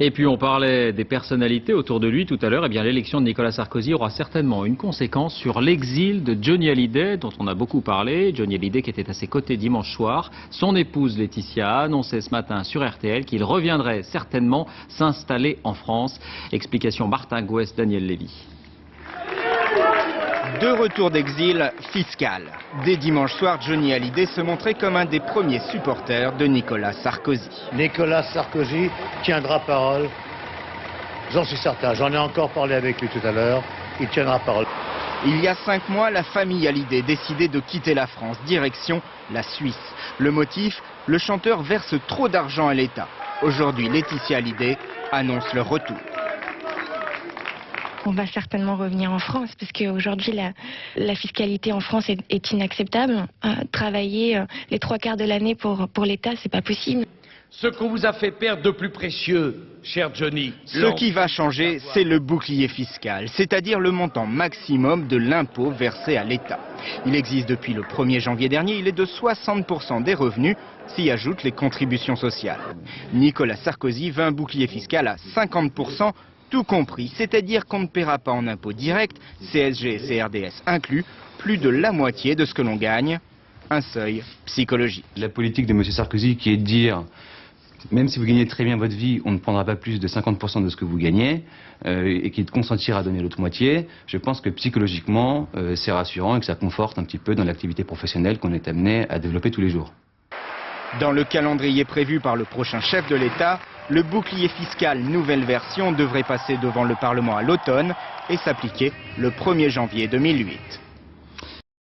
Et puis on parlait des personnalités autour de lui tout à l'heure. Eh bien l'élection de Nicolas Sarkozy aura certainement une conséquence sur l'exil de Johnny Hallyday, dont on a beaucoup parlé. Johnny Hallyday qui était à ses côtés dimanche soir. Son épouse Laetitia a annoncé ce matin sur RTL qu'il reviendrait certainement s'installer en France. Explication Martin Gouès, Daniel Lévy. De retour d'exil fiscal. Dès dimanche soir, Johnny Hallyday se montrait comme un des premiers supporters de Nicolas Sarkozy. Nicolas Sarkozy tiendra parole, j'en suis certain. J'en ai encore parlé avec lui tout à l'heure, il tiendra parole. Il y a 5 mois, la famille Hallyday décidait de quitter la France, direction la Suisse. Le motif, le chanteur verse trop d'argent à l'État. Aujourd'hui, Laetitia Hallyday annonce leur retour. On va certainement revenir en France, parce qu'aujourd'hui, la fiscalité en France est inacceptable. Travailler les 3/4 de l'année pour l'État, c'est pas possible. Ce qu'on vous a fait perdre de plus précieux, cher Johnny. Ce qui va changer, c'est le bouclier fiscal, c'est-à-dire le montant maximum de l'impôt versé à l'État. Il existe depuis le 1er janvier dernier, il est de 60% des revenus, s'y ajoutent les contributions sociales. Nicolas Sarkozy veut un bouclier fiscal à 50%, tout compris, c'est-à-dire qu'on ne paiera pas en impôts directs, CSG et CRDS inclus, plus de la moitié de ce que l'on gagne, un seuil psychologique. La politique de M. Sarkozy qui est de dire, même si vous gagnez très bien votre vie, on ne prendra pas plus de 50% de ce que vous gagnez, et qui est de consentir à donner l'autre moitié, je pense que psychologiquement, c'est rassurant et que ça conforte un petit peu dans l'activité professionnelle qu'on est amené à développer tous les jours. Dans le calendrier prévu par le prochain chef de l'État, le bouclier fiscal nouvelle version devrait passer devant le Parlement à l'automne et s'appliquer le 1er janvier 2008.